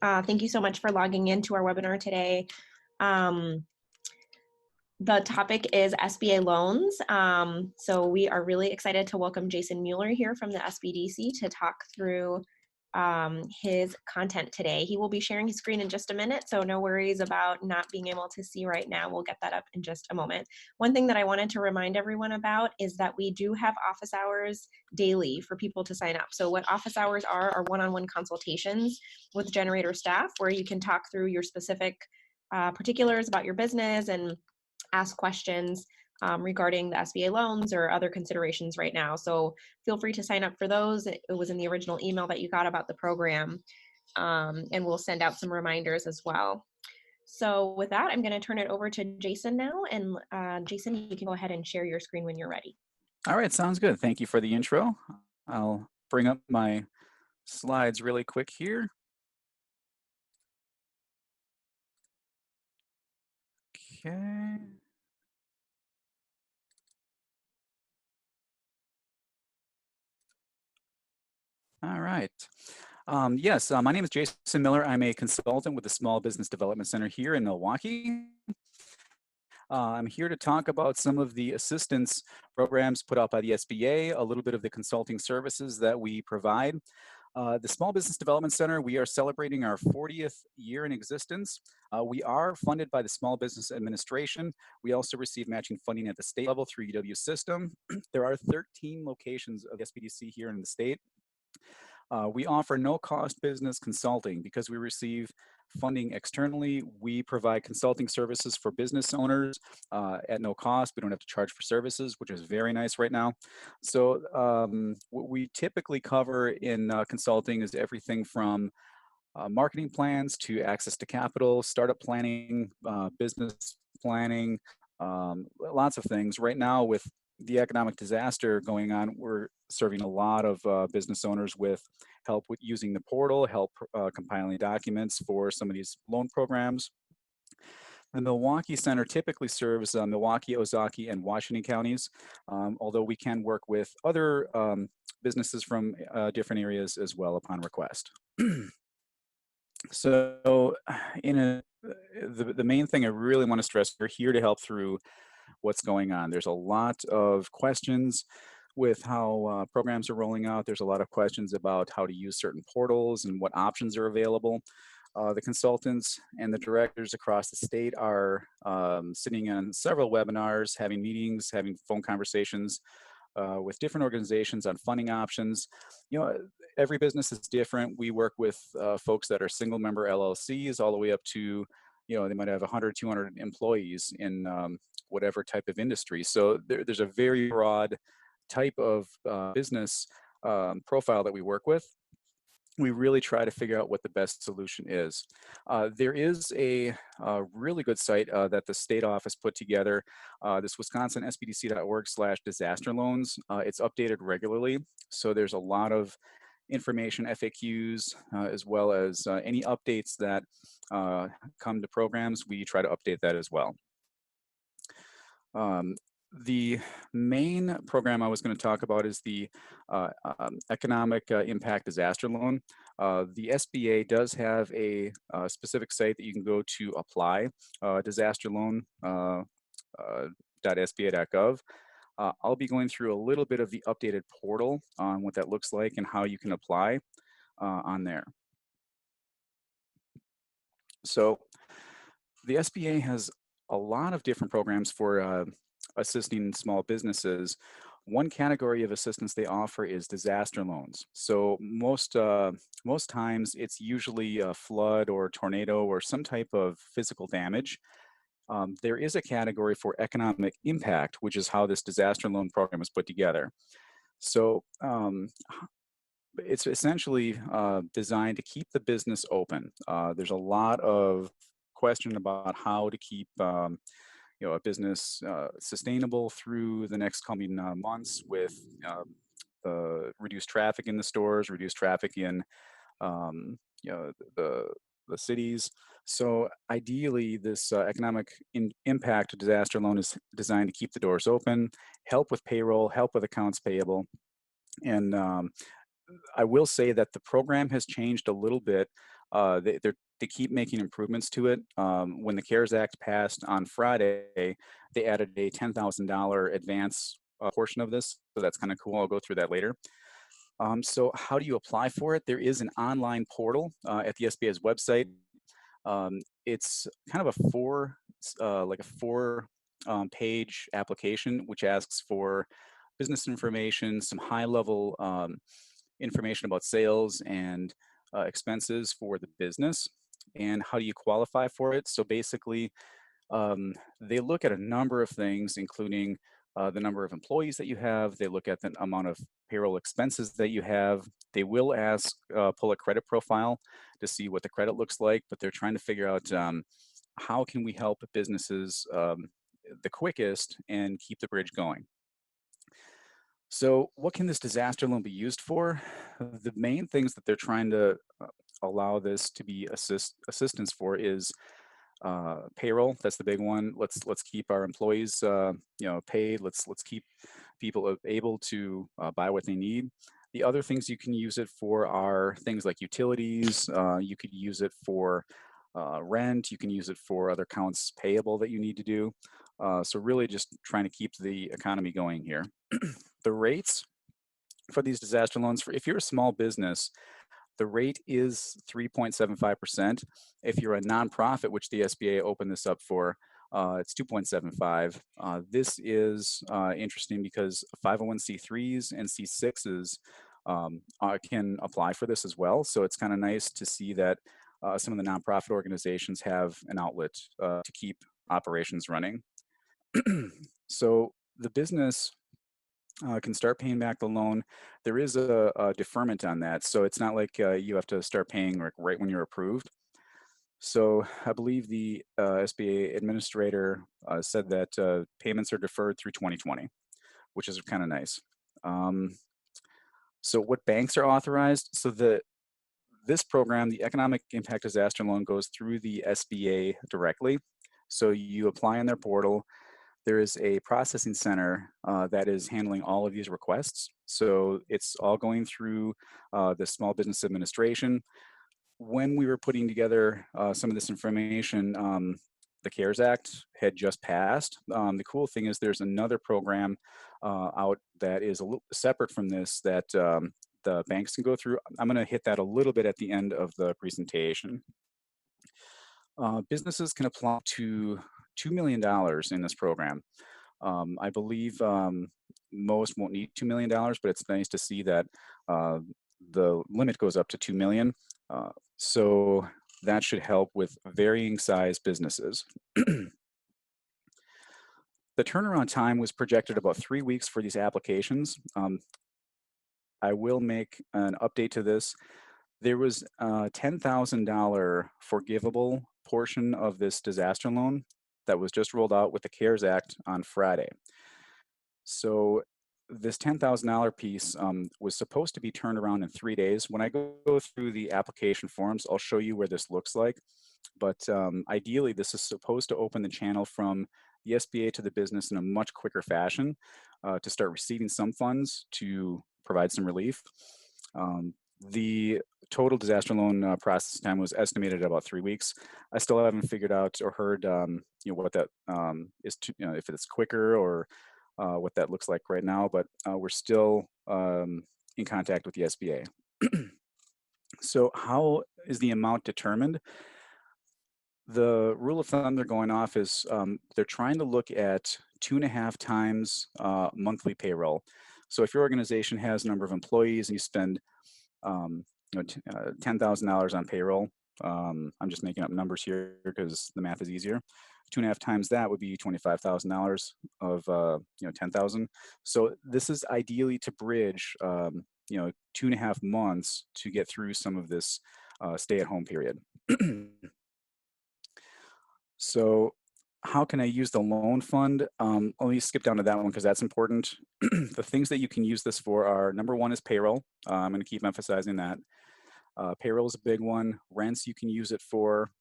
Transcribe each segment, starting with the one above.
Thank you so much for logging into our webinar today. The topic is SBA loans. So we are really excited to welcome Jason Mueller here from the SBDC to talk through his content today. He will be sharing his screen in just a minute, so no worries about not being able to see right now. We'll get that up in just a moment. One thing that I wanted to remind everyone about is that we do have office hours daily for people to sign up. So what office hours are one-on-one consultations with Generator staff where you can talk through your specific particulars about your business and ask questions regarding the SBA loans or other considerations right now. So feel free to sign up for those. It was in the original email that you got about the program, and we'll send out some reminders as well. So with that, I'm going to turn it over to Jason now. And Jason, you can go ahead and share your screen when you're ready. All right, sounds good. Thank you for the intro. I'll bring up my slides really quick here. Okay. All right. Yes, my name is Jason Miller. I'm a consultant with the Small Business Development Center here in Milwaukee. I'm here to talk about some of the assistance programs put out by the SBA, a little bit of the consulting services that we provide. The Small Business Development Center, we are celebrating our 40th year in existence. We are funded by the Small Business Administration. We also receive matching funding at the state level through UW system. There are 13 locations of SBDC here in the state. We offer no-cost business consulting because we receive funding externally. We provide consulting services for business owners at no cost. We don't have to charge for services, which is very nice right now. So what we typically cover in consulting is everything from marketing plans to access to capital, startup planning, business planning, lots of things. Right now with the economic disaster going on, we're serving a lot of business owners with help with using the portal, help compiling documents for some of these loan programs. The Milwaukee Center typically serves Milwaukee, Ozaukee, and Washington counties, although we can work with other businesses from different areas as well upon request. So the main thing I really want to stress, we're here to help through what's going on. There's a lot of questions with how programs are rolling out. There's a lot of questions about how to use certain portals and what options are available. The consultants and the directors across the state are sitting on several webinars, having meetings, having phone conversations with different organizations on funding options. You know, every business is different. We work with folks that are single member LLCs all the way up to, you know, they might have 100, 200 employees in whatever type of industry. So there's a very broad type of business profile that we work with. We really try to figure out what the best solution is. There is a really good site that the state office put together, this Wisconsin SBDC.org/disaster loans. It's updated regularly, so there's a lot of information, FAQs, as well as any updates that come to programs. We try to update that as well. The main program I was going to talk about is the Economic Impact Disaster Loan. The SBA does have a specific site that you can go to apply, disasterloan.sba.gov. I'll be going through a little bit of the updated portal on what that looks like and how you can apply on there. So the SBA has a lot of different programs for assisting small businesses. One category of assistance they offer is disaster loans. So most times it's usually a flood or tornado or some type of physical damage. There is a category for economic impact, which is how this disaster loan program is put together. So it's essentially designed to keep the business open. There's a lot of question about how to keep you know, a business sustainable through the next coming months with reduced traffic in the stores, reduced traffic in you know, the cities. So ideally, this economic impact disaster loan is designed to keep the doors open, help with payroll, help with accounts payable. And I will say that the program has changed a little bit they keep making improvements to it. When the CARES Act passed on Friday, they added a $10,000 advance portion of this. So that's kind of cool. I'll go through that later. So how do you apply for it? There is an online portal at the SBA's website. It's kind of a four page application, which asks for business information, some high level information about sales and expenses for the business, and how do you qualify for it. So basically, they look at a number of things, including the number of employees that you have. They look at the amount of payroll expenses that you have. They will pull a credit profile to see what the credit looks like, but they're trying to figure out how can we help businesses the quickest and keep the bridge going. So what can this disaster loan be used for? The main things that they're trying to allow this to be assistance for is payroll. That's the big one. Let's keep our employees paid. Let's keep people able to buy what they need. The other things you can use it for are things like utilities. You could use it for rent. You can use it for other accounts payable that you need to do. So really just trying to keep the economy going here. The rates for these disaster loans, if you're a small business, the rate is 3.75%. If you're a nonprofit, which the SBA opened this up for, it's 2.75. This is interesting because 501c3s and C6s can apply for this as well. So it's kind of nice to see that some of the nonprofit organizations have an outlet to keep operations running. So the business can start paying back the loan. There is a deferment on that, so it's not like you have to start paying right when you're approved. So I believe the SBA administrator said that payments are deferred through 2020, which is kind of nice. So what banks are authorized? So this program, the Economic Impact Disaster Loan, goes through the SBA directly. So you apply on their portal. There is a processing center that is handling all of these requests. So it's all going through the Small Business Administration. When we were putting together some of this information, the CARES Act had just passed. The cool thing is there's another program out that is a little separate from this that the banks can go through. I'm going to hit that a little bit at the end of the presentation. Businesses can apply to $2 million in this program. I believe most won't need $2 million, but it's nice to see that the limit goes up to $2 million. So that should help with varying size businesses. The turnaround time was projected about 3 weeks for these applications. I will make an update to this. There was a $10,000 forgivable portion of this disaster loan that was just rolled out with the CARES Act on Friday. So this $10,000 piece was supposed to be turned around in 3 days. When I go through the application forms, I'll show you where this looks like. But ideally, this is supposed to open the channel from the SBA to the business in a much quicker fashion to start receiving some funds to provide some relief. The total disaster loan process time was estimated at about 3 weeks. I still haven't figured out or heard what that is, if it's quicker or what that looks like right now, but we're still in contact with the SBA. So how is the amount determined? The rule of thumb they're going off is they're trying to look at 2.5 times monthly payroll. So if your organization has a number of employees and you spend $10,000 on payroll, I'm just making up numbers here because the math is easier. 2.5 times that would be $25,000 of 10,000. So this is ideally to bridge 2.5 months to get through some of this stay-at-home period. So how can I use the loan fund? Let me skip down to that one because that's important. The things that you can use this for are, number one is payroll. I'm going to keep emphasizing that. Payroll is a big one. Rents you can use it for.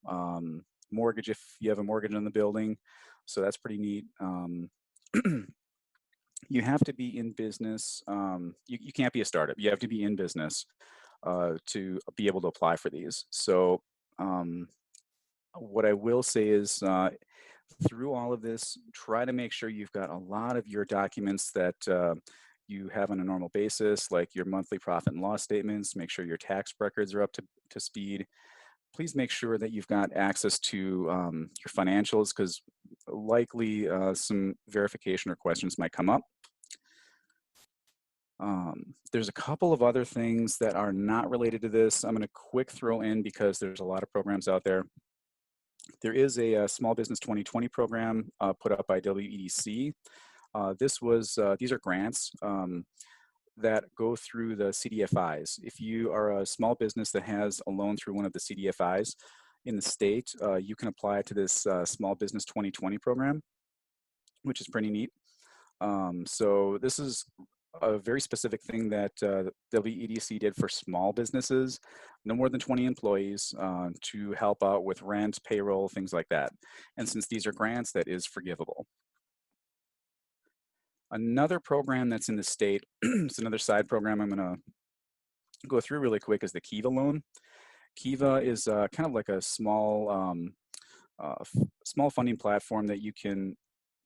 Mortgage if you have a mortgage on the building. So that's pretty neat. You have to be in business. You can't be a startup. You have to be in business. to be able to apply for these. So what I will say is through all of this, try to make sure you've got a lot of your documents that you have on a normal basis, like your monthly profit and loss statements. Make sure your tax records are up to speed. Please make sure that you've got access to your financials, because likely some verification or questions might come up. There's a couple of other things that are not related to this. I'm going to quick throw in because there's a lot of programs out there. There is a Small Business 2020 program put up by WEDC. These are grants that go through the CDFIs. If you are a small business that has a loan through one of the CDFIs in the state, you can apply to this Small Business 2020 program, which is pretty neat. So this is a very specific thing that WEDC did for small businesses, no more than 20 employees, to help out with rent, payroll, things like that. And since these are grants, that is forgivable. Another program that's in the state, it's another side program I'm going to go through really quick, is the Kiva loan. Kiva is kind of like a small funding platform that you can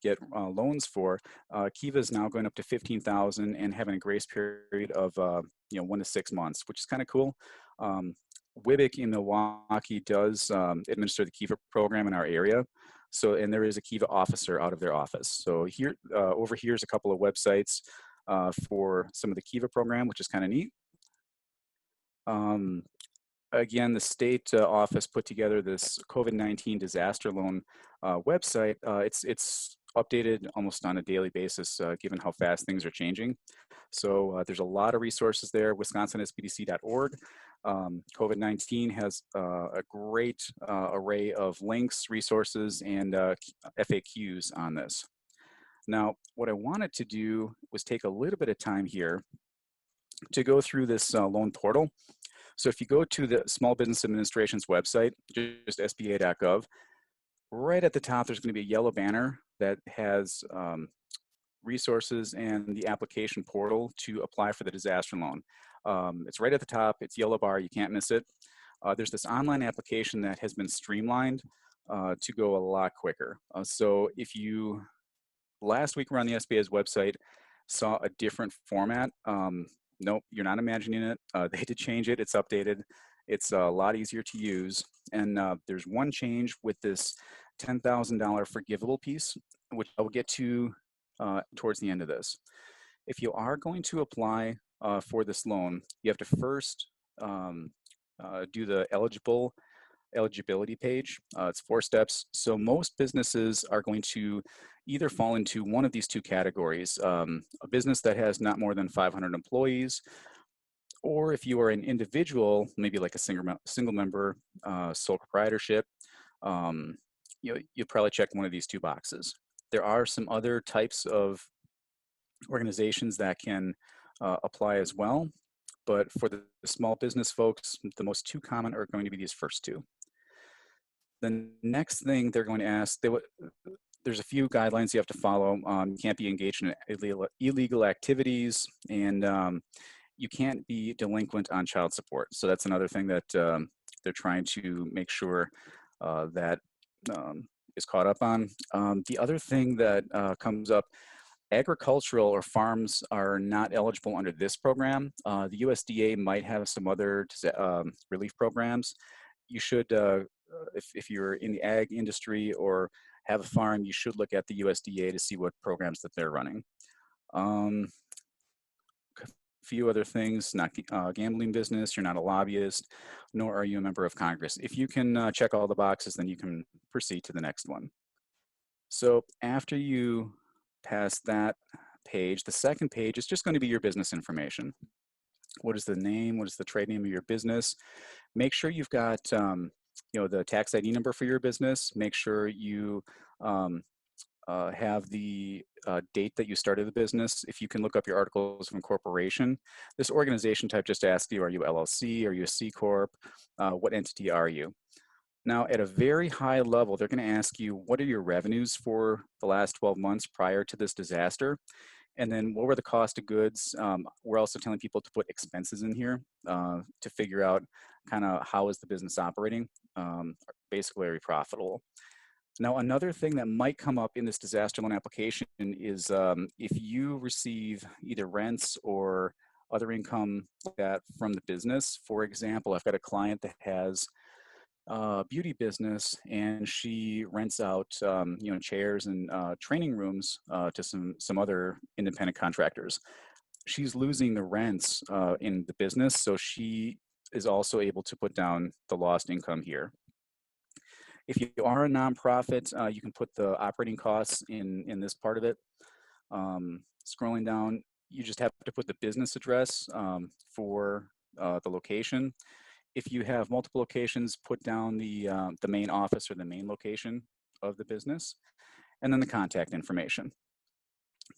get loans for. Kiva is now going up to $15,000 and having a grace period of 1 to 6 months, which is kind of cool. WIBIC in Milwaukee does administer the Kiva program in our area. So, and there is a Kiva officer out of their office. So here, over here is a couple of websites for some of the Kiva program, which is kind of neat. Again, the state office put together this COVID-19 disaster loan website. It's updated almost on a daily basis, given how fast things are changing. So there's a lot of resources there. WisconsinSBDC.org. COVID-19 has a great array of links, resources, and FAQs on this. Now, what I wanted to do was take a little bit of time here to go through this loan portal. So if you go to the Small Business Administration's website, just SBA.gov, right at the top, there's going to be a yellow banner that has resources and the application portal to apply for the disaster loan. It's right at the top. It's yellow bar. You can't miss it. There's this online application that has been streamlined to go a lot quicker. So if you, last week, were on the SBA's website, saw a different format, nope, you're not imagining it. They did change it. It's updated. It's a lot easier to use. And there's one change with this $10,000 forgivable piece, which I will get to towards the end of this. If you are going to apply for this loan, you have to first do the eligibility page. It's 4 steps. So most businesses are going to either fall into one of these 2 categories: a business that has not more than 500 employees, or if you are an individual, maybe like a single member, sole proprietorship, you'd probably check one of these 2 boxes. There are some other types of organizations that can apply as well, but for the small business folks, the most 2 common are going to be these first 2. The next thing they're going to ask, there's a few guidelines you have to follow. You can't be engaged in illegal activities, and you can't be delinquent on child support. So that's another thing that they're trying to make sure that is caught up on. The other thing that comes up, agricultural or farms are not eligible under this program. The USDA might have some other relief programs. You should, if you're in the ag industry or have a farm, you should look at the USDA to see what programs that they're running. A few other things: not gambling business, you're not a lobbyist, nor are you a member of Congress. If you can check all the boxes, then you can proceed to the next one. So after you pass that page, the second page is just going to be your business information. What is the name? What is the trade name of your business? Make sure you've got the tax ID number for your business. Make sure you have the date that you started the business. If you can look up your articles of incorporation, this organization type just asks you, are you LLC? Are you a C Corp? What entity are you? Now, at a very high level, they're going to ask you, what are your revenues for the last 12 months prior to this disaster? And then what were the cost of goods? We're also telling people to put expenses in here to figure out kind of how is the business operating. Basically, are we profitable? Now, another thing that might come up in this disaster loan application is if you receive either rents or other income like that from the business. For example, I've got a client that has a beauty business, and she rents out chairs and training rooms to some other independent contractors. She's losing the rents in the business, so she is also able to put down the lost income here. If you are a nonprofit, you can put the operating costs in this part of it. Scrolling down, you just have to put the business address for the location. If you have multiple locations, put down the main office or the main location of the business, and then the contact information.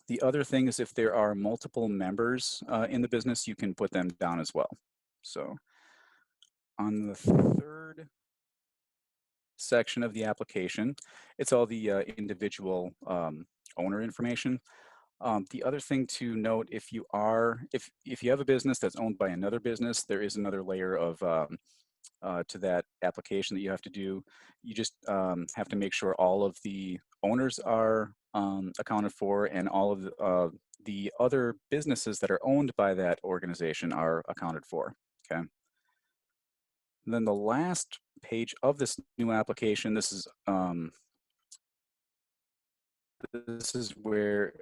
The other thing is if there are multiple members in the business, you can put them down as well. So on the third section of the application, it's all the individual owner information. The other thing to note, if you have a business that's owned by another business, there is another layer of to that application that you have to do. You just have to make sure all of the owners are accounted for, and all of the other businesses that are owned by that organization are accounted for. Okay. And then the last page of this new application, this is where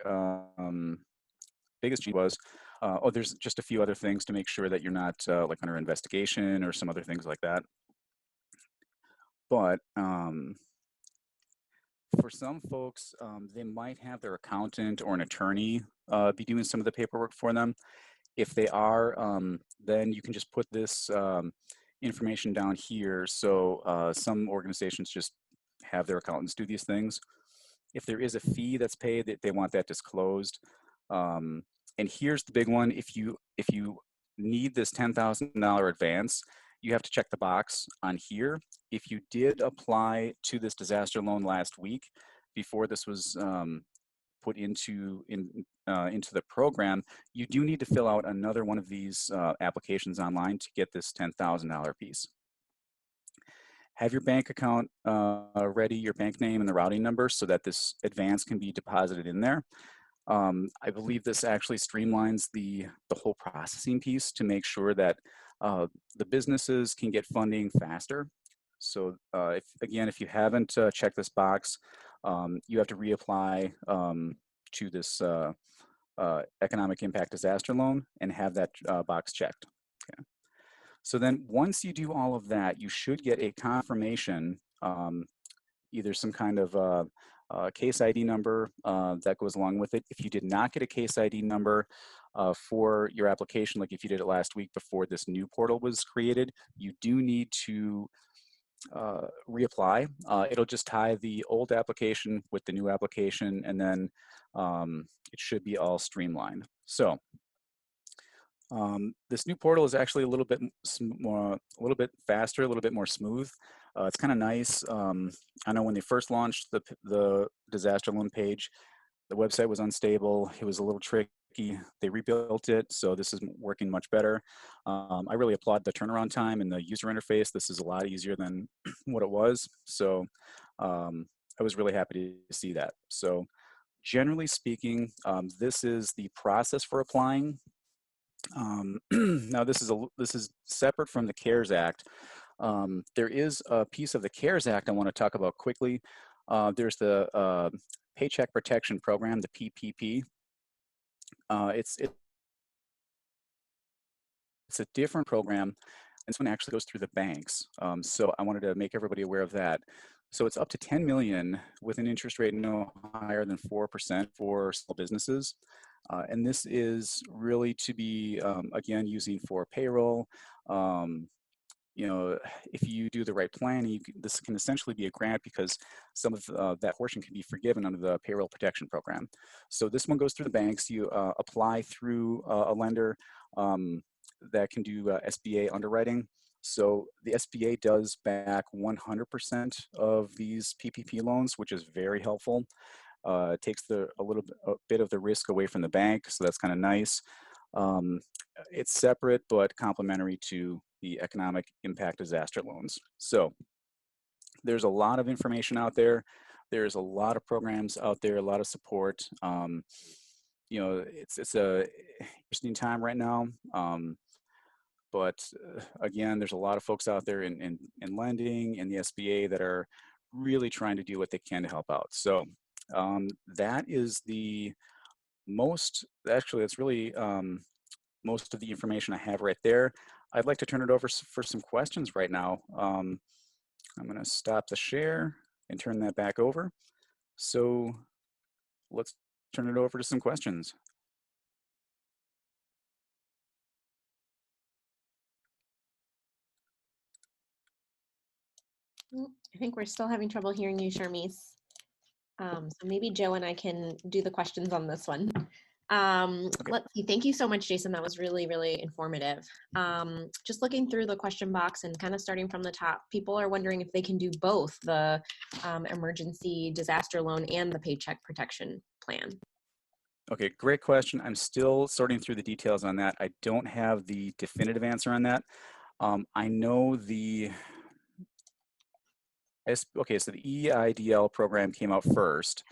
biggest change was. There's just a few other things to make sure that you're not like under investigation or some other things like that. But for some folks, they might have their accountant or an attorney be doing some of the paperwork for them. If they are, then you can just put this information down here. So some organizations just have their accountants do these things. If there is a fee that's paid, they want that disclosed. And here's the big one: if you need this $10,000 advance, you have to check the box on here. If you did apply to this disaster loan last week, before this was put into the program, you do need to fill out another one of these applications online to get this $10,000 piece. Have your bank account ready, your bank name and the routing number, so that this advance can be deposited in there. I believe this actually streamlines the whole processing piece to make sure that the businesses can get funding faster. So if you haven't checked this box, you have to reapply to this economic impact disaster loan and have that box checked. Okay. So then once you do all of that, you should get a confirmation, either some kind of case ID number that goes along with it. If you did not get a case ID number for your application, like if you did it last week before this new portal was created, you do need to reapply. It'll just tie the old application with the new application, and then it should be all streamlined. So this new portal is actually a little bit faster, a little bit more smooth. It's kind of nice. I know when they first launched the disaster loan page, the website was unstable. It was a little tricky. They rebuilt it, so this is working much better. I really applaud the turnaround time and the user interface. This is a lot easier than what it was. So I was really happy to see that. So generally speaking, this is the process for applying. Now this is separate from the CARES Act. There is a piece of the CARES Act I want to talk about quickly. There's the Paycheck Protection Program, the PPP. It's a different program. This one actually goes through the banks. So I wanted to make everybody aware of that. So it's up to 10 million with an interest rate no higher than 4% for small businesses. And this is really to be, again, using for payroll. If you do the right plan, this can essentially be a grant because some of that portion can be forgiven under the Payroll Protection Program. So this one goes through the banks. You apply through a lender that can do SBA underwriting. So the SBA does back 100% of these PPP loans, which is very helpful. takes a bit of the risk away from the bank, so that's kind of nice. It's separate but complementary to the economic impact disaster loans. So there's a lot of information out there. There's a lot of programs out there, a lot of support. It's a interesting time right now. But again, there's a lot of folks out there in lending and the SBA that are really trying to do what they can to help out. So that is that's really most of the information I have right there. I'd like to turn it over for some questions right now. I'm going to stop the share and turn that back over. So let's turn it over to some questions. I think we're still having trouble hearing you, Sharmise. So maybe Joe and I can do the questions on this one. Okay. Let's see. Thank you so much, Jason. That was really, really informative. Just looking through the question box and kind of starting from the top, people are wondering if they can do both the emergency disaster loan and the paycheck protection plan. Okay, great question. I'm still sorting through the details on that. I don't have the definitive answer on that. I know so the EIDL program came out first.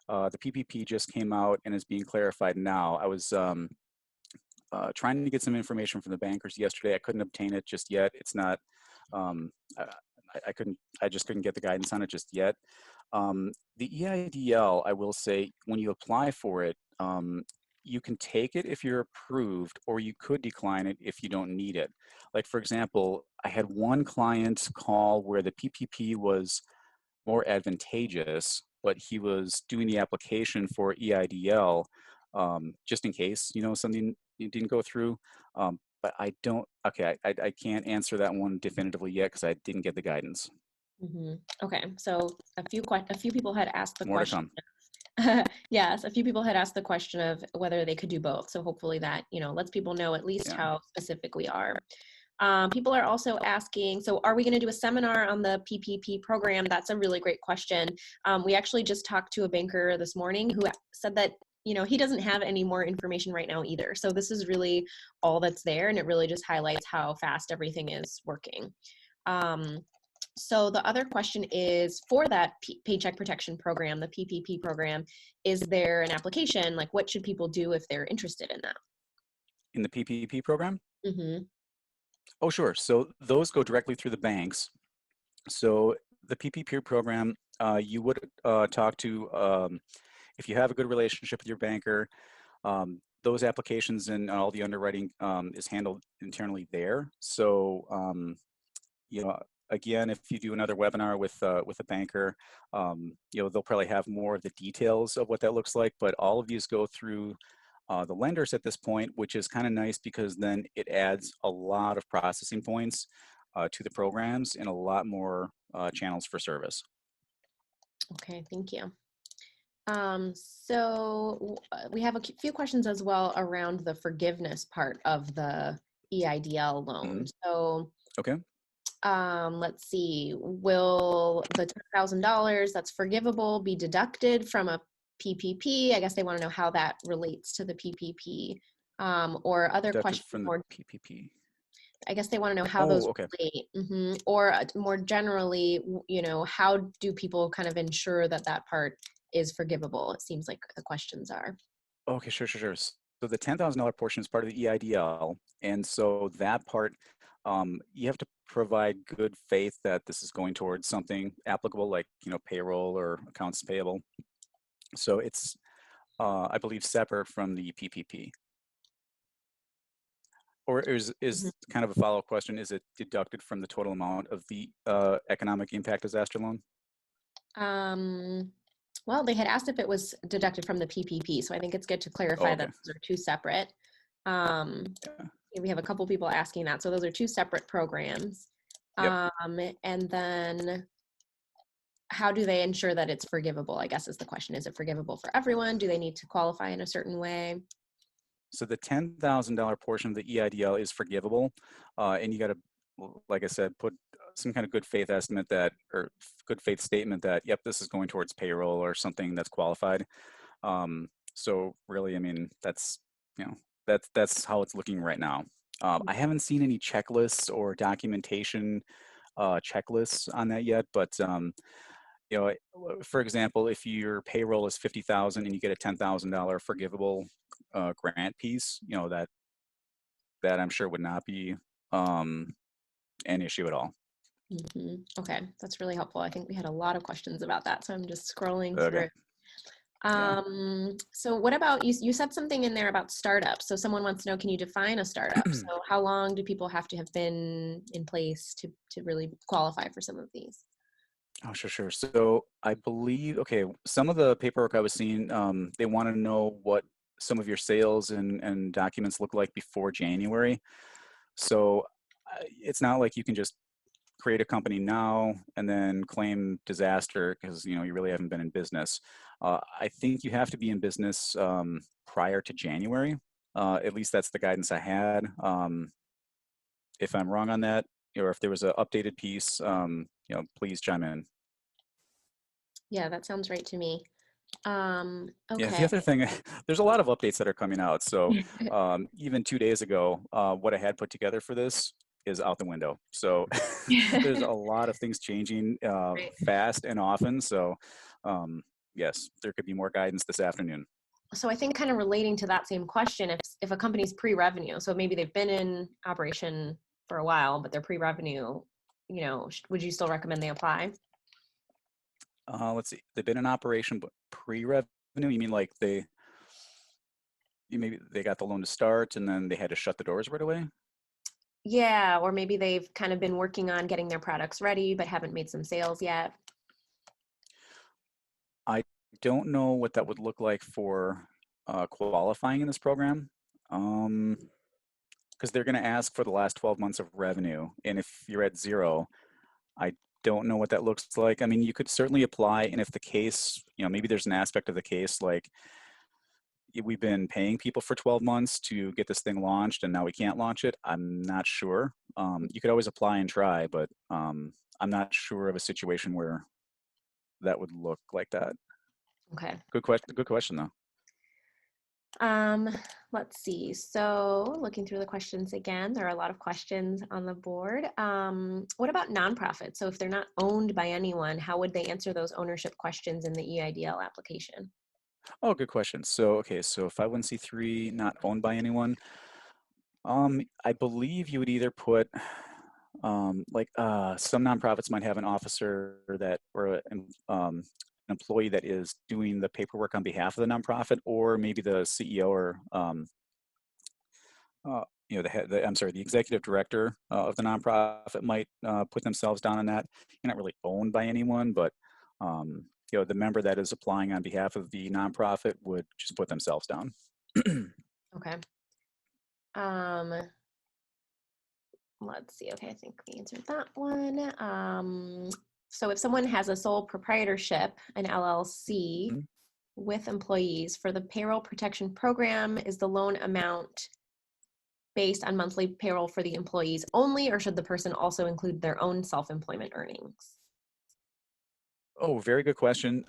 The PPP just came out and is being clarified now. I was trying to get some information from the bankers yesterday. I couldn't obtain it just yet. It's not, I just couldn't get the guidance on it just yet. The EIDL, I will say, when you apply for it, you can take it if you're approved, or you could decline it if you don't need it. Like, for example, I had one client call where the PPP was more advantageous, but he was doing the application for EIDL just in case, something didn't go through. But I can't answer that one definitively yet because I didn't get the guidance. Mm-hmm. Okay, so a few people had asked the More question. to come. Yes, a few people had asked the question of whether they could do both. So hopefully that, lets people know at least how specific we are. People are also asking, so are we going to do a seminar on the PPP program? That's a really great question. We actually just talked to a banker this morning who said that, he doesn't have any more information right now either. So this is really all that's there, and it really just highlights how fast everything is working. So the other question is, for that Paycheck Protection Program, the PPP program, is there an application? Like, what should people do if they're interested in that? In the PPP program? Mm-hmm. Oh, sure. So those go directly through the banks. So the PPP program, you would talk to, if you have a good relationship with your banker, those applications and all the underwriting is handled internally there. So, again, if you do another webinar with a banker, they'll probably have more of the details of what that looks like, but all of these go through the lenders at this point, which is kind of nice because then it adds a lot of processing points to the programs and a lot more channels for service. Okay, thank you. So we have a few questions as well around the forgiveness part of the EIDL loan. Mm-hmm. So, okay. Let's see, will the $10,000 that's forgivable be deducted from a PPP? I guess they want to know how that relates to the PPP, or other Deducted questions from the PPP. I guess they want to know how those okay. relate. Mm-hmm. Or more generally, how do people kind of ensure that that part is forgivable? It seems like the questions are. Okay, sure. So the $10,000 portion is part of the EIDL, and so that part, you have to provide good faith that this is going towards something applicable, like payroll or accounts payable. So it's, I believe, separate from the PPP. Or is kind of a follow-up question, is it deducted from the total amount of the economic impact disaster loan? Well, they had asked if it was deducted from the PPP, so I think it's good to clarify that those are two separate. We have a couple people asking that, so those are two separate programs. Yep. And then how do they ensure that it's forgivable, I guess is the question. Is it forgivable for everyone? Do they need to qualify in a certain way? So the $10,000 portion of the EIDL is forgivable, and you got to, like I said, put some kind of good faith estimate that, or good faith statement that, yep, this is going towards payroll or something that's qualified. So really, I mean, that's, you know, that's how it's looking right now. I haven't seen any checklists or documentation checklists on that yet, but you know, for example, if your payroll is 50,000 and you get a $10,000 forgivable grant piece, you know, that I'm sure would not be an issue at all. Okay, that's really helpful. I think we had a lot of questions about that, so I'm just scrolling Okay. through. Yeah. So what about you said something in there about startups. So someone wants to know, can you define a startup? So how long do people have to have been in place to really qualify for some of these? Oh, sure, sure. So I believe, okay, some of the paperwork I was seeing, they want to know what some of your sales and documents look like before January. So it's not like you can just create a company now and then claim disaster because you know you really haven't been in business. I think you have to be in business prior to January. At least that's the guidance I had. If I'm wrong on that, or if there was an updated piece, you know, please chime in. Yeah, that sounds right to me. Yeah, the Okay. other thing, there's a lot of updates that are coming out. So even 2 days ago, what I had put together for this is out the window. So there's a lot of things changing Right. fast and often. So yes, there could be more guidance this afternoon. So I think kind of relating to that same question, if a company's pre-revenue, so maybe they've been in operation for a while, but they're pre-revenue, would you still recommend they apply? Let's see, they've been in operation, but pre-revenue, you mean like maybe they got the loan to start and then they had to shut the doors right away? Yeah, or maybe they've kind of been working on getting their products ready, but haven't made some sales yet. I don't know what that would look like for qualifying in this program. Because they're going to ask for the last 12 months of revenue. And if you're at zero, I don't know what that looks like. I mean, you could certainly apply. And if the case, you know, maybe there's an aspect of the case like we've been paying people for 12 months to get this thing launched and now we can't launch it. I'm not sure. You could always apply and try, but I'm not sure of a situation where that would look like that. Okay. Good question. Good question, though. Um, let's see. So looking through the questions again, there are a lot of questions on the board. What about nonprofits? So if they're not owned by anyone, how would they answer those ownership questions in the EIDL application? Oh, good question. So, okay, so 501c3 not owned by anyone. I believe you would either put some nonprofits might have an officer that or an employee that is doing the paperwork on behalf of the nonprofit, or maybe the CEO or you know I'm sorry, the executive director of the nonprofit might put themselves down on that. You're not really owned by anyone, but you know the member that is applying on behalf of the nonprofit would just put themselves down. Okay. Um, let's see. Okay, I think we answered that one. So if someone has a sole proprietorship, an LLC, with employees for the payroll protection program, is the loan amount based on monthly payroll for the employees only, or should the person also include their own self-employment earnings? Oh, very good question.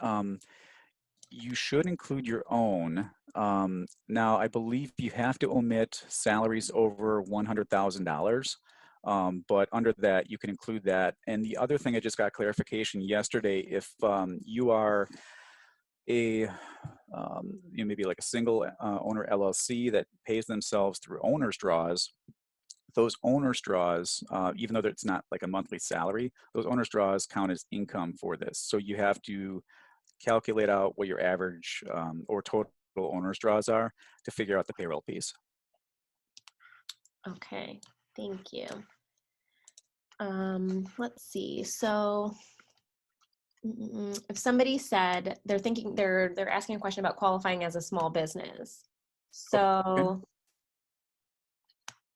You should include your own. Now, I believe you have to omit salaries over $100,000, but under that, you can include that. And the other thing, I just got clarification yesterday, if you are a you know, maybe like a single owner LLC that pays themselves through owner's draws, those owner's draws, even though it's not like a monthly salary, those owner's draws count as income for this. So you have to calculate out what your average or total owner's draws are to figure out the payroll piece. Okay, thank you. Let's see. So if somebody said they're asking a question about qualifying as a small business. Okay. So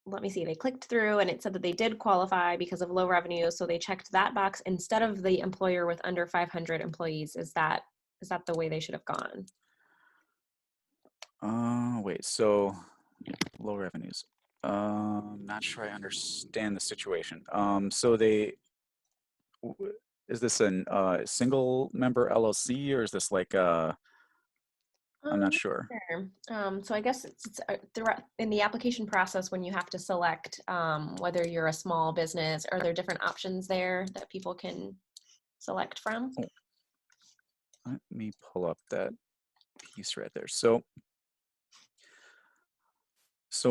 let me see, they clicked through and it said that they did qualify because of low revenue. So they checked that box instead of the employer with under 500 employees. Is that the way they should have gone? Wait, so low revenues. Not sure I understand the situation. So is this a single member LLC, or is this like I'm not sure. Sure. So I guess it's throughout in the application process when you have to select whether you're a small business, are there different options there that people can select from? Oh, let me pull up that piece right there. So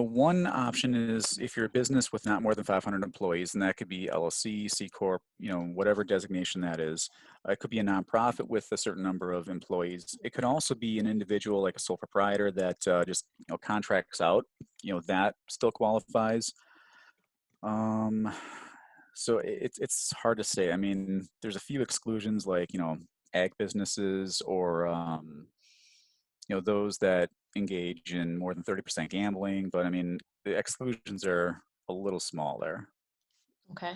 one option is if you're a business with not more than 500 employees, and that could be LLC, C Corp, whatever designation that is. It could be a nonprofit with a certain number of employees. It could also be an individual like a sole proprietor that just contracts out. That still qualifies. So it's hard to say. I mean, there's a few exclusions like ag businesses or those that engage in more than 30% gambling, but I mean, the exclusions are a little small there. Okay.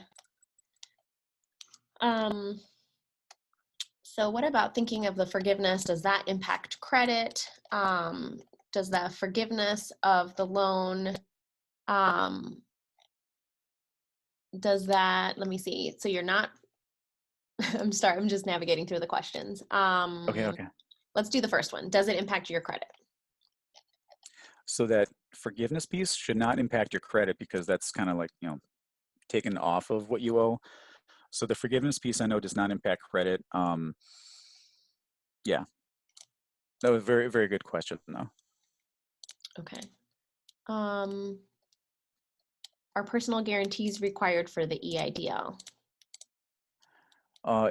So what about thinking of the forgiveness? Does that impact credit? Does the forgiveness of the loan, does that, let me see. So you're not, I'm sorry, I'm just navigating through the questions. Okay. Let's do the first one. Does it impact your credit? So that forgiveness piece should not impact your credit because that's kind of like, taken off of what you owe. So the forgiveness piece I know does not impact credit. Yeah, that was a very, very good question though. Okay. Are personal guarantees required for the EIDL?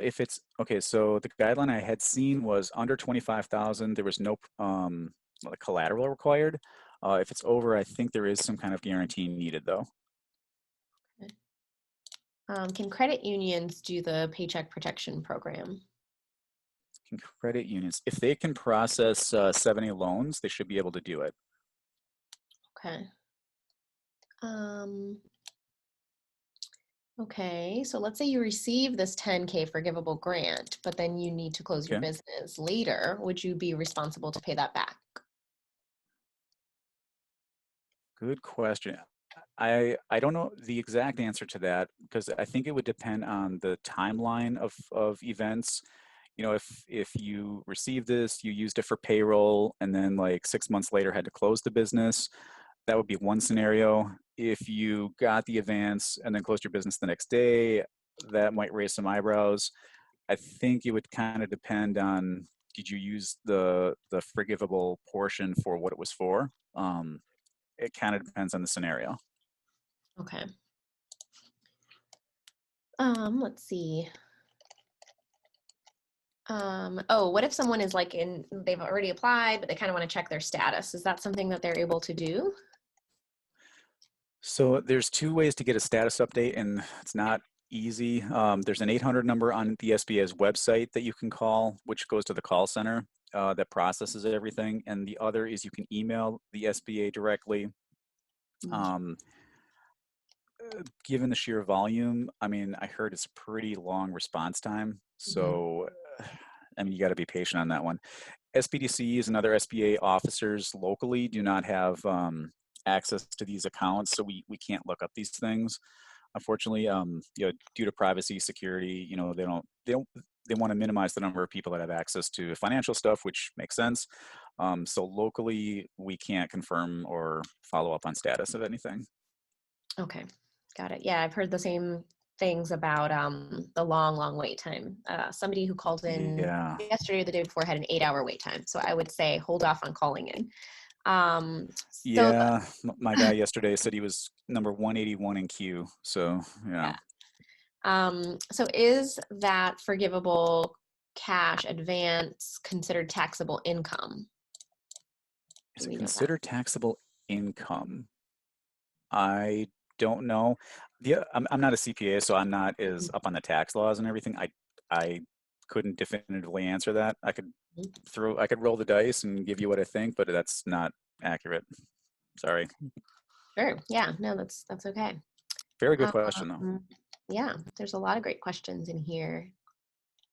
If it's, okay, so the guideline I had seen was under 25,000, there was no collateral required. If it's over, I think there is some kind of guarantee needed though. Okay. Can credit unions do the Paycheck Protection Program? Can credit unions, if they can process 70 loans, they should be able to do it. Okay. Okay, so let's say you receive this 10K forgivable grant, but then you need to close your Okay. business later. Would you be responsible to pay that back? Good question. I don't know the exact answer to that because I think it would depend on the timeline of events. If you received this, you used it for payroll, and then like 6 months later had to close the business, that would be one scenario. If you got the advance and then closed your business the next day, that might raise some eyebrows. I think it would kind of depend on, did you use the forgivable portion for what it was for? It kind of depends on the scenario. Okay. Let's see. Oh, what if someone is like they've already applied, but they kind of want to check their status? Is that something that they're able to do? So there's two ways to get a status update, and it's not easy. There's an 800 number on the SBA's website that you can call, which goes to the call center that processes everything. And the other is you can email the SBA directly. Given the sheer volume, I mean, I heard it's a pretty long response time. So, I mean, you got to be patient on that one. SBDCs and other SBA officers locally do not have access to these accounts, so we can't look up these things. Unfortunately, due to privacy, security, they want to minimize the number of people that have access to financial stuff, which makes sense. So locally, we can't confirm or follow up on status of anything. Okay, got it. Yeah, I've heard the same things about the long wait time. Somebody who called in yesterday or the day before had an 8-hour wait time. So I would say hold off on calling in. Yeah, my guy yesterday said he was number 181 in queue. So, yeah. So is that forgivable cash advance considered taxable income? Is it considered taxable income? I don't know. I'm not a CPA, so I'm not as up on the tax laws and everything. I couldn't definitively answer that. I could roll the dice and give you what I think, but that's not accurate. Sorry. Sure. Yeah. No, that's okay. Very good question, though. Yeah, there's a lot of great questions in here.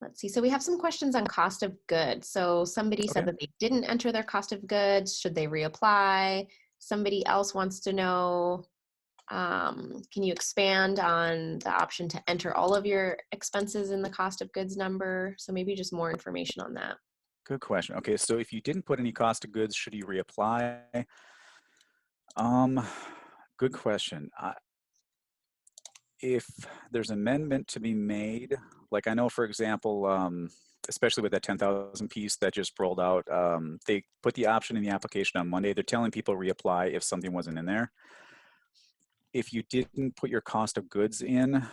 Let's see. So we have some questions on cost of goods. So somebody said that they didn't enter their cost of goods. Should they reapply? Somebody else wants to know, Can you expand on the option to enter all of your expenses in the cost of goods number? So maybe just more information on that. Good question. Okay, so if you didn't put any cost of goods, should you reapply? Um, Good question. If there's amendment to be made, like I know, for example, especially with that 10,000 piece that just rolled out, they put the option in the application on Monday. They're telling people reapply if something wasn't in there. If you didn't put your cost of goods in,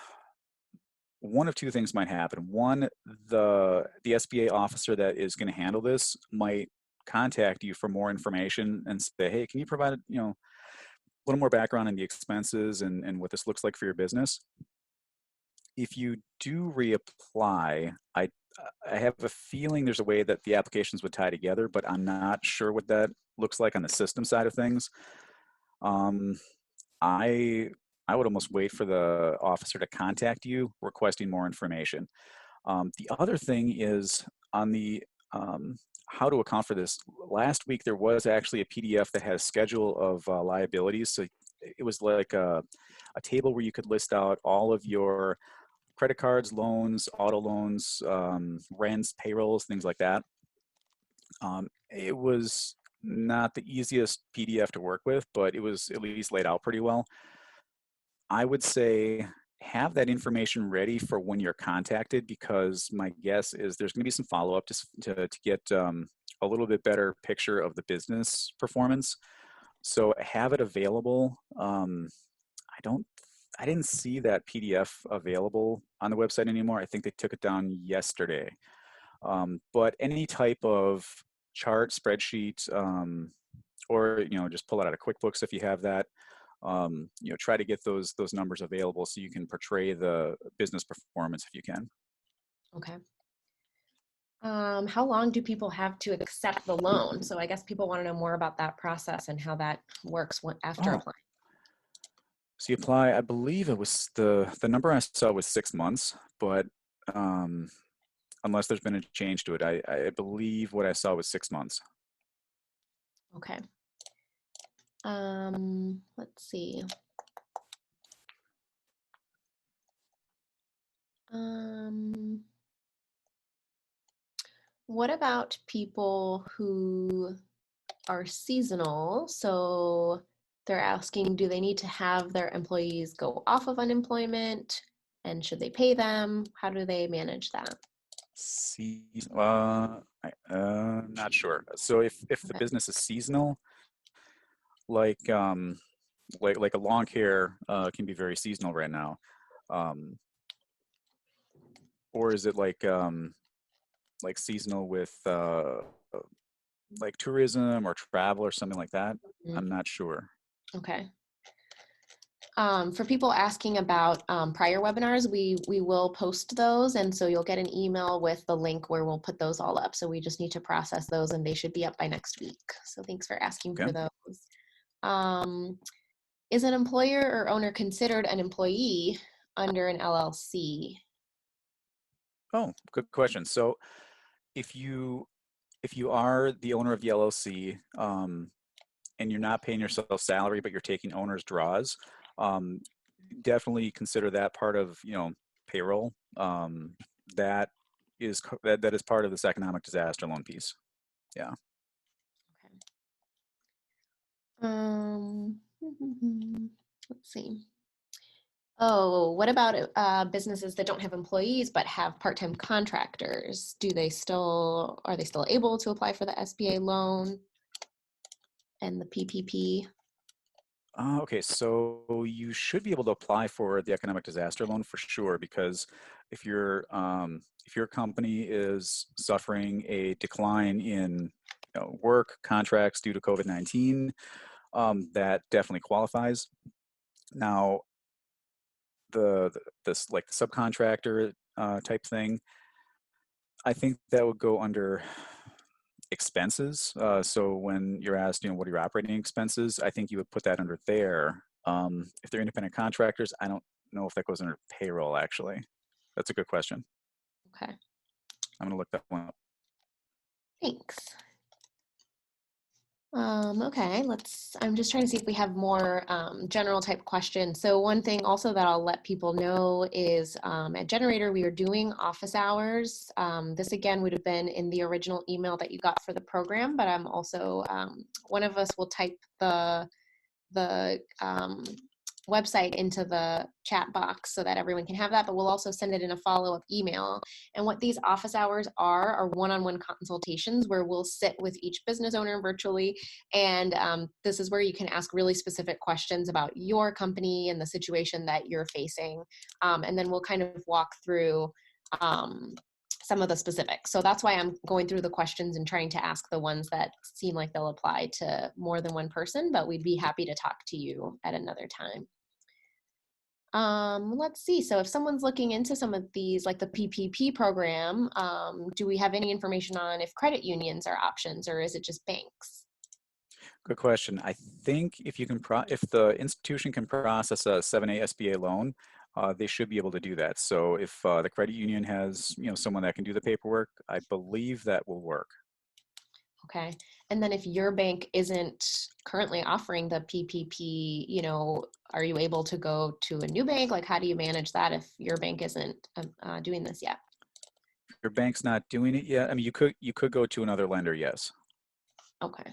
one of two things might happen. One, the SBA officer that is going to handle this might contact you for more information and say, hey, can you provide, a little more background on the expenses and what this looks like for your business? If you do reapply, I have a feeling there's a way that the applications would tie together, but I'm not sure what that looks like on the system side of things. Um, I I would almost wait for the officer to contact you requesting more information. The other thing is on the how to account for this. Last week there was actually a PDF that had a schedule of liabilities. So it was like a table where you could list out all of your credit cards, loans, auto loans, rents, payrolls, things like that. It was not the easiest PDF to work with, but it was at least laid out pretty well. I would say have that information ready for when you're contacted, because my guess is there's going to be some follow-up to get a little bit better picture of the business performance. So have it available. I didn't see that PDF available on the website anymore. I think they took it down yesterday. But any type of chart, spreadsheet, or just pull it out of QuickBooks if you have that. Try to get those numbers available so you can portray the business performance if you can. Okay. How long do people have to accept the loan? So I guess people want to know more about that process and how that works after Oh, applying. so you apply. I believe it was the number I saw was 6 months, but unless there's been a change to it, I believe what I saw was 6 months. Okay. Let's see. What about people who are seasonal? So they're asking, do they need to have their employees go off of unemployment? And should they pay them? How do they manage that? Not sure. So if the Okay. business is seasonal, like like a lawn care can be very seasonal right now, um, or is it like seasonal with like tourism or travel or something like that? Mhm. I'm not sure. Okay. For people asking about prior webinars, we will post those, and so you'll get an email with the link where we'll put those all up. So we just need to process those, and they should be up by next week. So thanks for asking Okay. for those. Um, is an employer or owner considered an employee under an LLC? Oh, good question. So if you are the owner of the LLC, and you're not paying yourself salary, but you're taking owner's draws, um, definitely consider that part of payroll. That that is part of this economic disaster loan piece. Yeah. Okay. Um, let's see. Oh, what about businesses that don't have employees but have part-time contractors? Are they still able to apply for the SBA loan and the PPP? Okay, so you should be able to apply for the economic disaster loan for sure, because if your company is suffering a decline in work contracts due to COVID-19, that definitely qualifies. Now, this like the subcontractor type thing, I think that would go under expenses. So when you're asked, what are your operating expenses, I think you would put that under there. If they're independent contractors, I don't know if that goes under payroll, actually. That's a good question. Okay, I'm going to look that one up. thanks. Okay, I'm just trying to see if we have more general type questions. So one thing also that I'll let people know is at Generator, we are doing office hours. This again would have been in the original email that you got for the program, but I'm also, one of us will type the website into the chat box so that everyone can have that, but we'll also send it in a follow-up email. And what these office hours are one-on-one consultations where we'll sit with each business owner virtually. And this is where you can ask really specific questions about your company and the situation that you're facing. And then we'll kind of walk through some of the specifics. So that's why I'm going through the questions and trying to ask the ones that seem like they'll apply to more than one person, but we'd be happy to talk to you at another time. Let's see. So if someone's looking into some of these, like the PPP program, do we have any information on if credit unions are options or is it just banks? Good question. I think if you can, if the institution can process a 7A SBA loan, they should be able to do that. So if the credit union has, someone that can do the paperwork, I believe that will work. Okay. And then if your bank isn't currently offering the PPP, are you able to go to a new bank? Like, how do you manage that if your bank isn't doing this yet? If your bank's not doing it yet, I mean, you could go to another lender, yes. Okay.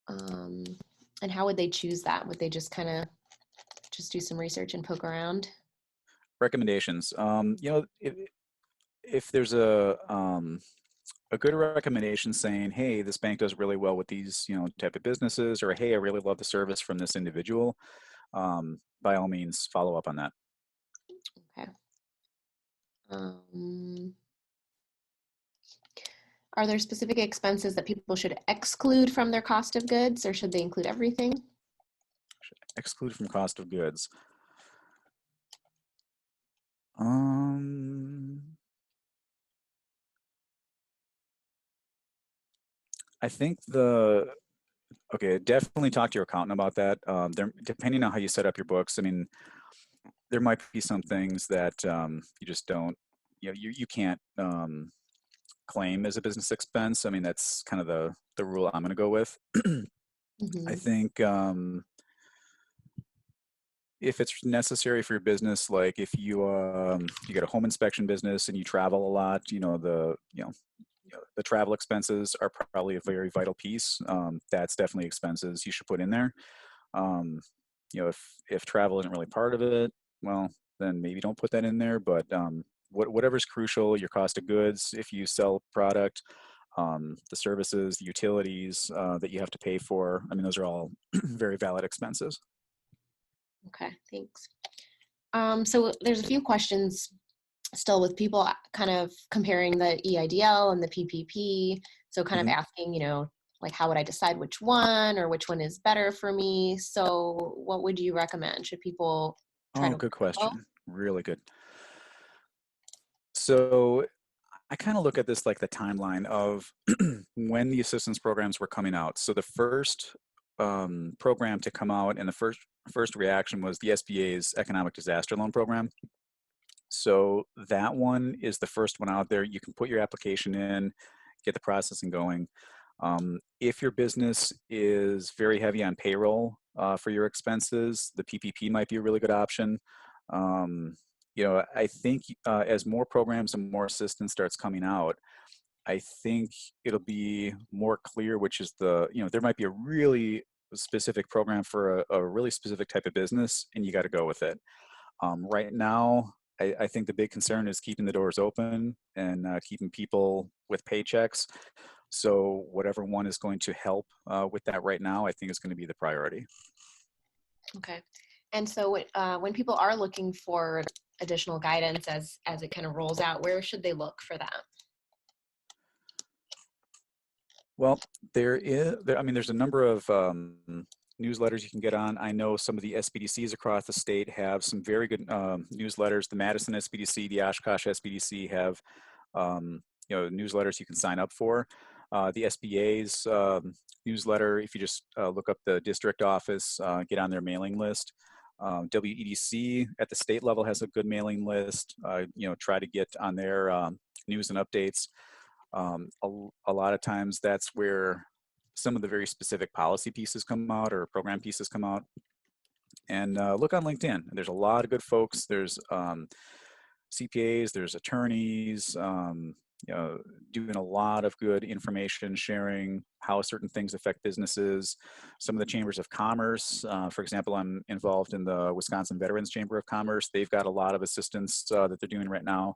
And how would they choose that? Would they just kind of just do some research and poke around? Recommendations. If there's a good recommendation saying, hey, this bank does really well with these, type of businesses, or hey, I really love the service from this individual, by all means, follow up on that. Okay. Are there specific expenses that people should exclude from their cost of goods, or should they include everything? Exclude from cost of goods. I think okay, definitely talk to your accountant about that. Depending on how you set up your books, I mean, there might be some things that you just don't, you can't claim as a business expense. I mean, that's kind of the rule I'm going to go with. I think if it's necessary for your business, like if you you get a home inspection business and you travel a lot, the travel expenses are probably a very vital piece. That's definitely expenses you should put in there. If travel isn't really part of it, well, then maybe don't put that in there. But whatever's crucial, your cost of goods, if you sell product, the services, the utilities that you have to pay for, I mean, those are all very valid expenses. Okay, thanks. So there's a few questions still with people kind of comparing the EIDL and the PPP. So kind of asking, like how would I decide which one or which one is better for me? So what would you recommend? Should people try to? Good question. Really good. So I kind of look at this like the timeline of when the assistance programs were coming out. So the first program to come out and the first reaction was the SBA's Economic Disaster Loan Program. So that one is the first one out there. You can put your application in, get the processing going. If your business is very heavy on payroll for your expenses, the PPP might be a really good option. I think as more programs and more assistance starts coming out, I think it'll be more clear which is there might be a really specific program for a really specific type of business, and you got to go with it. Right now, I think the big concern is keeping the doors open and keeping people with paychecks. So whatever one is going to help with that right now, I think is going to be the priority. Okay. And so when people are looking for additional guidance as it kind of rolls out, where should they look for that? Well, there's a number of newsletters you can get on. I know some of the SBDCs across the state have some very good newsletters. The Madison SBDC, the Oshkosh SBDC have newsletters you can sign up for. The SBA's newsletter, if you just look up the district office, get on their mailing list. WEDC at the state level has a good mailing list. Try to get on their news and updates. A lot of times that's where some of the very specific policy pieces come out or program pieces come out. And look on LinkedIn. There's a lot of good folks. There's CPAs, there's attorneys, doing a lot of good information sharing, how certain things affect businesses. Some of the chambers of commerce, for example, I'm involved in the Wisconsin Veterans Chamber of Commerce. They've got a lot of assistance that they're doing right now,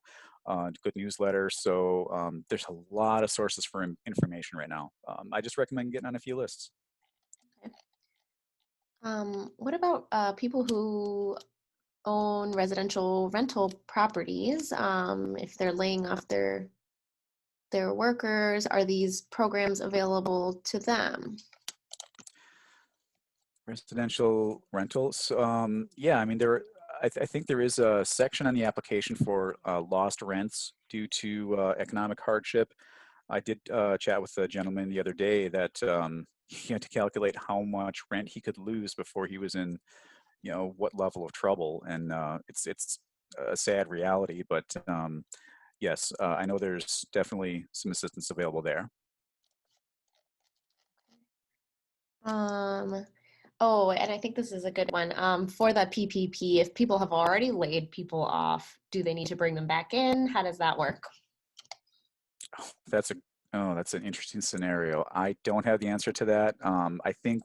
good newsletters. So there's a lot of sources for information right now. I just recommend getting on a few lists. What about people who own residential rental properties? If they're laying off their workers, are these programs available to them? Residential rentals. Yeah, I mean, I think there is a section on the application for lost rents due to economic hardship. I did chat with a gentleman the other day that he had to calculate how much rent he could lose before he was in, what level of trouble. And it's a sad reality, but yes, I know there's definitely some assistance available there. Oh, and I think this is a good one. For the PPP, if people have already laid people off, do they need to bring them back in? How does that work? That's an interesting scenario. I don't have the answer to that. I think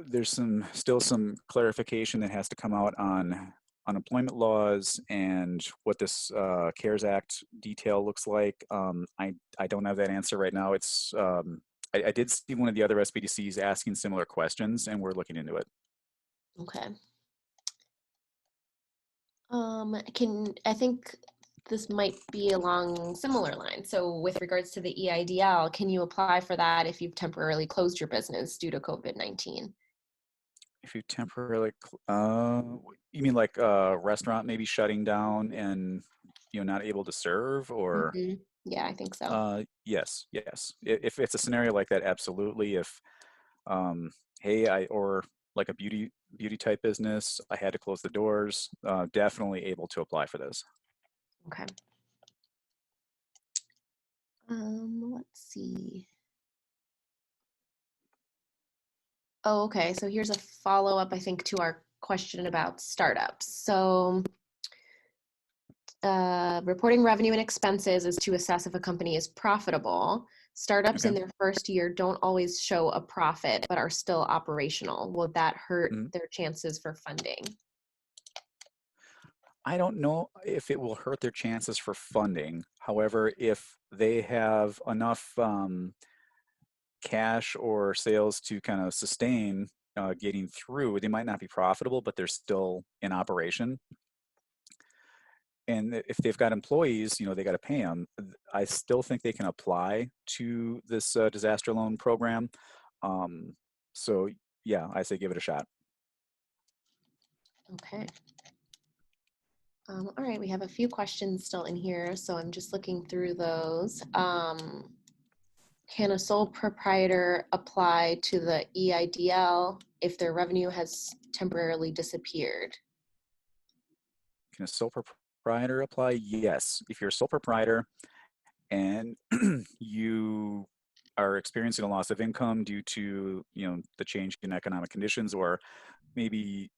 there's still some clarification that has to come out on unemployment laws and what this CARES Act detail looks like. I don't have that answer right now. I did see one of the other SBDCs asking similar questions, and we're looking into it. Okay. I think this might be along similar lines. So with regards to the EIDL, can you apply for that if you've temporarily closed your business due to COVID-19? If you temporarily, you mean like a restaurant maybe shutting down and not able to serve, or? Mhm. Yeah, I think so. Yes, yes. If it's a scenario like that, absolutely. If hey, or like a beauty type business, I had to close the doors. Definitely able to apply for this. Okay. Let's see. Oh, okay. So here's a follow-up, I think, to our question about startups. So reporting revenue and expenses is to assess if a company is profitable. Startups Okay. in their first year don't always show a profit, but are still operational. Will that hurt Mhm. their chances for funding? I don't know if it will hurt their chances for funding. However, if they have enough cash or sales to kind of sustain getting through, they might not be profitable, but they're still in operation. And if they've got employees, they got to pay them. I still think they can apply to this disaster loan program. Um, so yeah, I say give it a shot. Okay. All right, we have a few questions still in here, so I'm just looking through those. Can a sole proprietor apply to the EIDL if their revenue has temporarily disappeared? Can a sole proprietor apply? Yes. If you're a sole proprietor and you are experiencing a loss of income due to the change in economic conditions, or maybe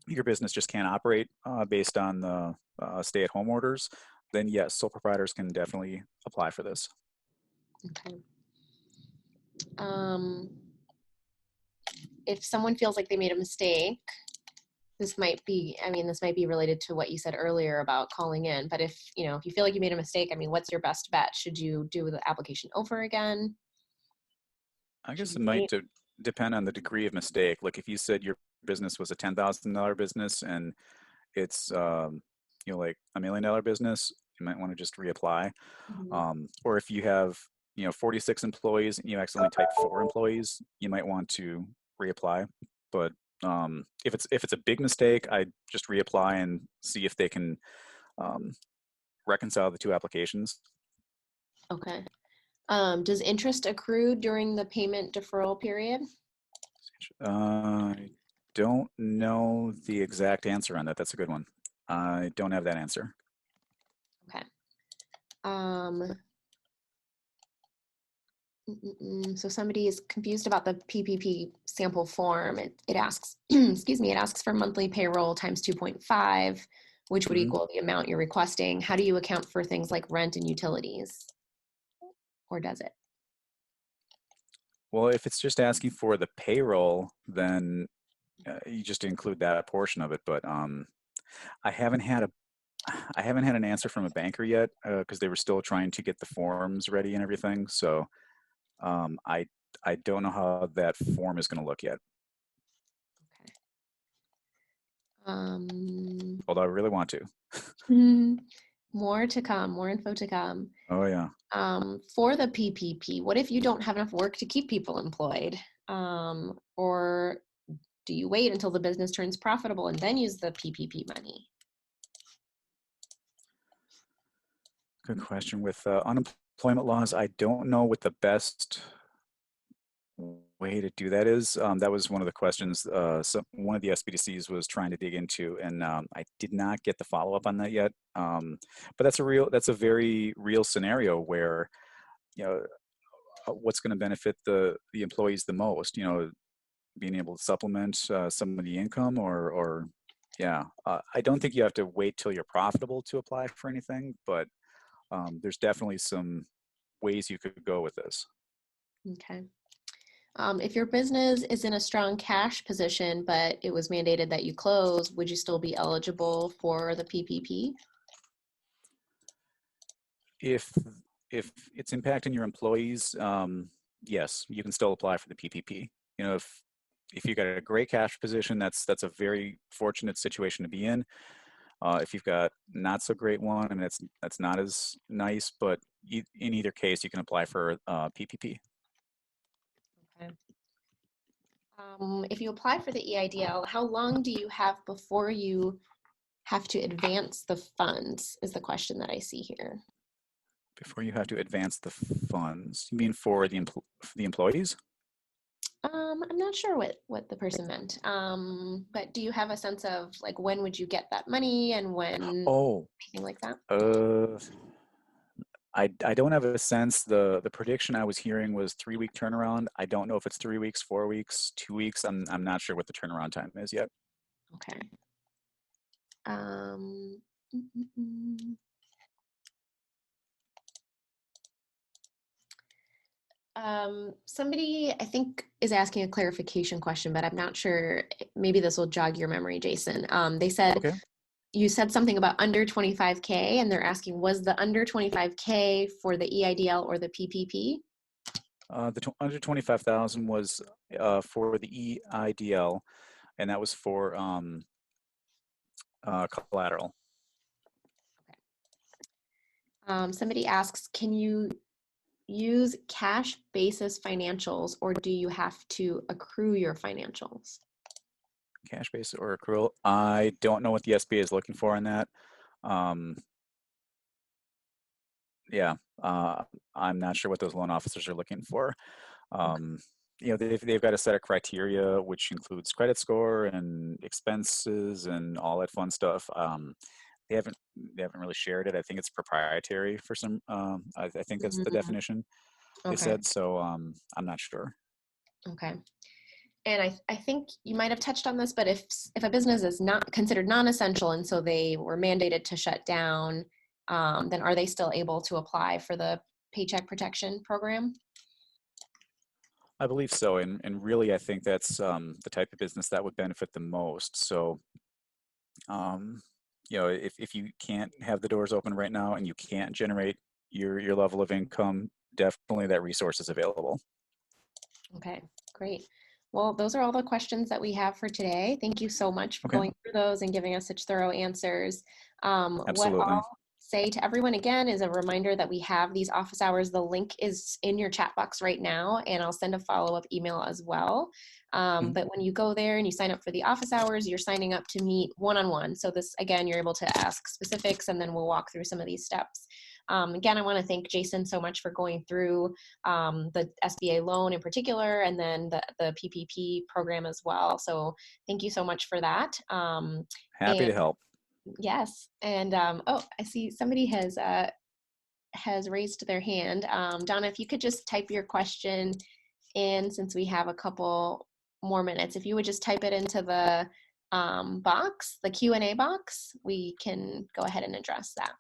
your business just can't operate based on the stay-at-home orders, then yes, sole proprietors can definitely apply for this. Okay. If someone feels like they made a mistake, this might be related to what you said earlier about calling in, but if you feel like you made a mistake, what's your best bet? Should you do the application over again? I Should guess you it might wait? depend on the degree of mistake. Like if you said your business was a $10,000 business and it's like $1 million business, you might want to just reapply. Mhm. Or if you have 46 employees and you accidentally type 4 employees, you might want to reapply. But if it's a big mistake, I just reapply and see if they can um, reconcile the two applications. Okay. Does interest accrue during the payment deferral period? I don't know the exact answer on that. That's a good one. I don't have that answer. Okay. Um, so somebody is confused about the PPP sample form. It asks, excuse me, it asks for monthly payroll times 2.5, which would Hmm. equal the amount you're requesting. How do you account for things like rent and utilities? Or does it? Well, if it's just asking for the payroll, then you just include that portion of it. But I haven't had a I haven't had an answer from a banker yet because they were still trying to get the forms ready and everything. So um, I I don't know how that form is going to look yet. Okay. Um, Although I really want to. more to come, more info to come. Oh yeah. For the PPP, what if you don't have enough work to keep people employed? Or do you wait until the business turns profitable and then use the PPP money? Good question. With unemployment laws, I don't know what the best way to do that is. That was one of the questions one of the SBDCs was trying to dig into, and I did not get the follow up on that yet. But that's a very real scenario where you know what's going to benefit the employees the most. You know, being able to supplement some of the income, or yeah. I don't think you have to wait till you're profitable to apply for anything, but there's definitely some ways you could go with this. Okay. If your business is in a strong cash position, but it was mandated that you close, would you still be eligible for the PPP? If if it's impacting your employees, yes, you can still apply for the PPP. You know, if you've got a great cash position, that's a very fortunate situation to be in. If you've got not so great one, I mean, that's not as nice, but in either case, you can apply for PPP. Okay. If you apply for the EIDL, how long do you have before you have to advance the funds is the question that I see here. Before you have to advance the funds, you mean for for the employees? I'm not sure what the person meant. But do you have a sense of like when would you get that money and when Oh, anything like that? uh, I don't have a sense. The prediction I was hearing was 3 week turnaround. I don't know if it's 3 weeks, 4 weeks, 2 weeks. I'm not sure what the turnaround time is yet. Okay. Um, mm, mm, mm. Somebody I think is asking a clarification question, but I'm not sure. Maybe this will jog your memory, Jason. They said Okay. you said something about under 25K, and they're asking, was the under 25K for the EIDL or the PPP? Under 25,000 was for the EIDL, and that was for collateral. Somebody asks, can you use cash basis financials or do you have to accrue your financials? Cash basis or accrual. I don't know what the SBA is looking for in that. Um, yeah, I'm not sure what those loan officers are looking for. Okay. Um, you know, they've got a set of criteria, which includes credit score and expenses and all that fun stuff. They haven't they haven't really shared it. I think it's proprietary for some. I think that's the Mm, definition they okay. said. So I'm not sure. Okay. And I think you might have touched on this, but if a business is not considered non-essential and so they were mandated to shut down, then are they still able to apply for the Paycheck Protection Program? I believe so, and really, I think that's the type of business that would benefit the most. So, um, you know, if you can't have the doors open right now and you can't generate your level of income, definitely that resource is available. Okay, great. Well, those are all the questions that we have for today. Thank you so much for Okay, going through those and giving us such thorough answers. What absolutely. I'll say to everyone again is a reminder that we have these office hours. The link is in your chat box right now, and I'll send a follow-up email as well. Mhm. But when you go there and you sign up for the office hours, you're signing up to meet one-on-one. So this, again, you're able to ask specifics, and then we'll walk through some of these steps. Again, I want to thank Jason so much for going through the SBA loan in particular, and then the PPP program as well. So thank you so much for that. Happy And to help. yes, and oh, I see somebody has has raised their hand. Donna, if you could just type your question in, since we have a couple more minutes, if you would just type it into the box, the Q&A box, we can go ahead and address that.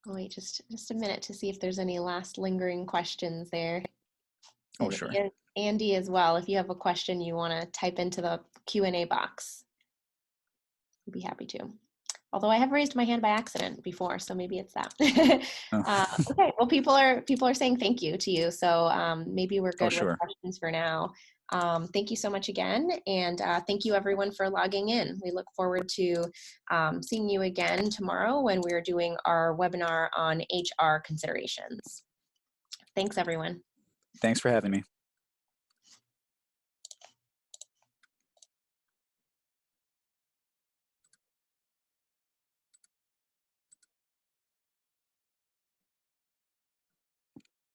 I'll wait just a minute to see if there's any last lingering questions there. Oh, And sure. Andy as well, if you have a question you want to type into the Q&A box, I'd be happy to. Although I have raised my hand by accident before, so maybe it's that. Oh. Okay, well, people are saying thank you to you, so maybe we're good with Sure. questions for now. Thank you so much again, and thank you everyone for logging in. We look forward to seeing you again tomorrow when we're doing our webinar on HR considerations. Thanks, everyone. Thanks for having me.